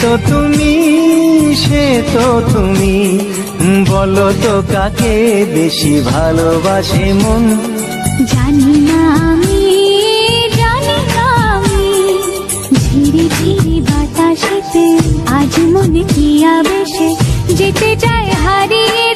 তো তুমি, সে তো তুমি, বলো তো কাকে বেশি ভালোবাসে মন। জানি না আমি, জানি না আমি, ঝিরি ঝিরি বাতাসেতে আজ মনে কি আবেশে যেতে চায় হারিয়ে